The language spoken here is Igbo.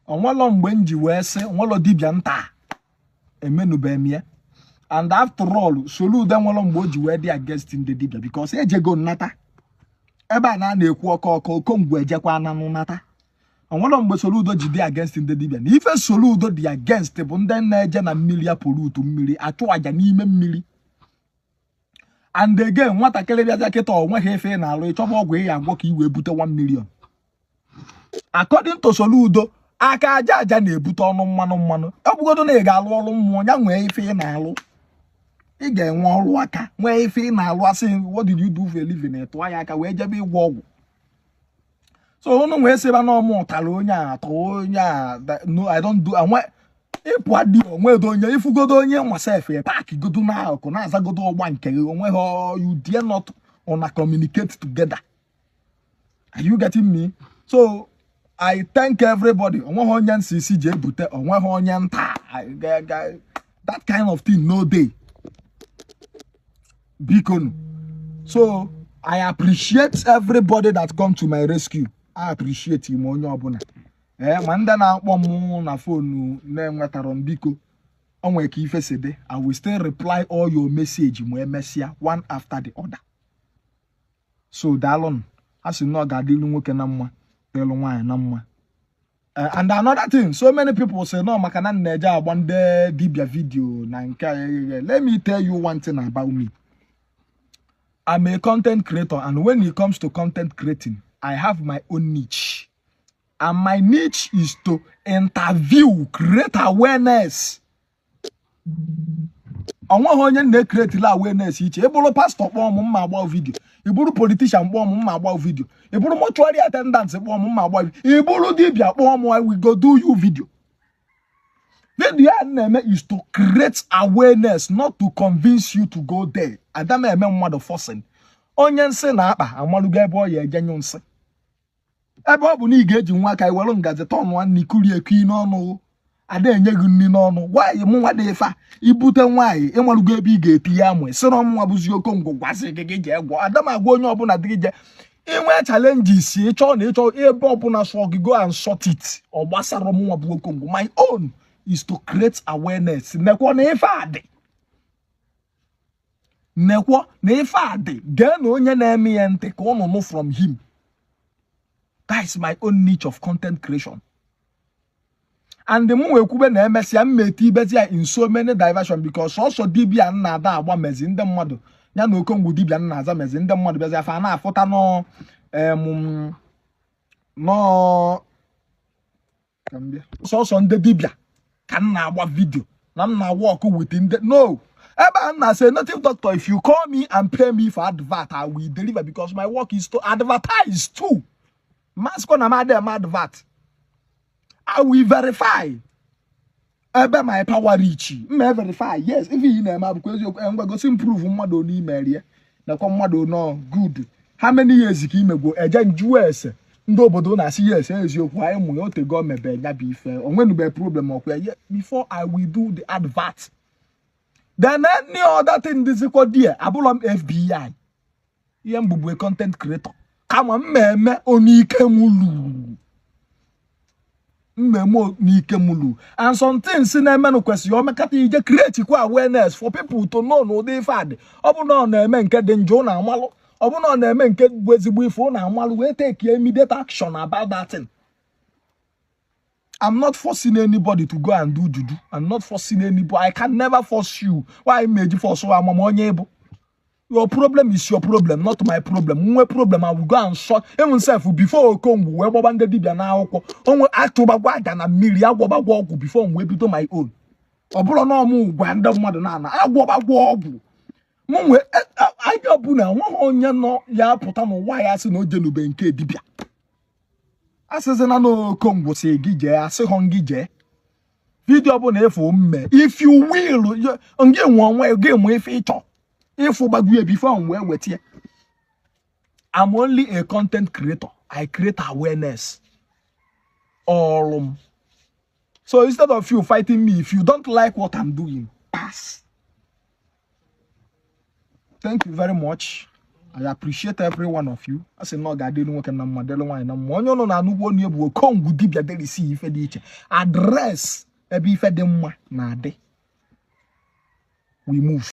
onwelo mgbe nji wee sị onwelo dibia nta emenubemie. And after all, Soludo nwelo mgbe o ji wee dị against ndị dibia because ejego nnata. Ebe a na-ekwu ọkọ Okongwu ejekwa na nnata. Onwelo mgbe Soludo ji dị against ndị dibia. Na ife Soludo dị against bụ ndị na-eje na mmiri ya pollute mmiri, achụ aja n'ime mmiri. And again, nwatakịrị bịaza kịta onweghị ife na-alụ ịchọba ọgwụ ya agwọ ka i wee bute 1 million. According to Soludo, aka aja na-ebute ọnụ mmanụ. Ọ bụgodo na ị ga-alụ ọrụ mmụọ ya nwee ife ị na-alụ. Ị ga-enwe ọrụ aka, nwee ife ị na-alụ asị what did you do for a living? Tụọ ya aka wee jebe ịgwọ ọgwụ. So unu nwee sịba na ọmụ ụtara onye a no I don't do anwe ịpụ adị onwedo onye ifugodo onye nwasef ya paaki godo na akụ na-azagodo ọgba nke onwe ha you dare not una communicate together. Are you getting me? So I thank everybody. Onwe onye nsisi je ebute onwe onye nta that kind of thing no day. Bikonu. So I appreciate everybody that come to my rescue. I appreciate him onye ọbụla. Manda na akpọ m na phone na-enwetara mbiko. Onwe ka ife sede. I will still reply all your message mo emesia one after the other. So dalon as no gadilu nwoke na mma, telu nwanyị na mma. And another thing, so many people say no maka na nneja agbande dibia video na nke. Let me tell you one thing about me. I'm a content creator, and when it comes to content creating, I have my own niche. And my niche is to interview, create awareness. Onwe onye na-create awareness iche. Eburu pastor kpọọ m mma agba video. Eburu politician kpọọ m mma agba video. Eburu mortuary attendant kpọọ m mma agba video. Eburu dibia kpọọ m I will go do you video. Video name is to create awareness, not to convince you to go there. Adama eme mmadụ forcing. Onye nsị na akpa amalugo ebe ọ ya ejenyu nsị. Ebe ọ bụ na ị ga-eji nwa aka iwelu ngazi tọnụ nni kuri eki n'ọnụ. Ada enye gị nni n'ọnụ. Why mụ nwa dị ifa ibute nwaanyị ịmalugo ebe ị ga-eti ya amụ. Sịrọ mwa bụzi Okongwu gwasị gị je egwo. Adama agwa onye ọbụla dị je. Inwe challenges ịchọ na ịchọ ebe ọbụla so gị go and sort it. Ọ gbasara mụ nwa bụ Okongwu. My own is to create awareness. Nekwo na ife adị. Nekwo na ife adị. Gee na onye na-eme ya ntị ka ọ nụ from him. That is my own niche of content creation. And the more we na emesi ameti beti in so many diversion because also dibia na ada agba mezi ndị mmadụ. Ya na Okongwu dibia na aza mezi ndị mmadụ bezi afa na afụta no no kambia. So ndị dibia can na agba video. Na na work within the no. Eba na say native doctor, if you call me and pay me for advert, I will deliver because my work is to advertise too. Masko na madem advert. I will verify. Ebe my power reach. Me verify. Yes, if you know because you go improve mmado ni email ye. Na kwa mmado no good. How many years ki me go eje US ndo obodo na si yes eziokwu ayi mu o te go mebe nya bi fe. Onwenu be problem okwa before I will do the advert. Then any other thing this is called there. Abulom FBI. Yem bubu a content creator. Come on, meme onike mulu. Memo nike mulu. And some things in a menu question. You make it create awareness for people to know no they fad. Obuno na men ke denjo na malo. Obuno na men ke wezibu phone na malo. We take immediate action about that thing. I'm not forcing anybody to go and do juju. I'm not forcing anybody. I can never force you. Why made you force so I'm able? Your problem is your problem, not my problem. My problem, I will go and shot even self before Okongwu. We bobande dibia na oko. Onwe October gwada na mmiri agwoba gwogu before we bito my own. Obulo no mu gwanda mmadu na na agwoba gwogu. Munwe ayobu na nwa onye no ya puta no why asi no jenube nke dibia. Aseze na no Okongwu se gije ase hongije. Video bu na efo mme. If you will, onge nwa game if ito. If before I'm only a content creator. I create awareness. All so instead of you fighting me, if you don't like what I'm doing, pass. Thank you very much. I appreciate every one of you. I say no gade no work na model one na mo onyo no na anugbo ni ebu Okongwu dibia dey see ife di iche. Address e bi ife dey mma na ade. We move.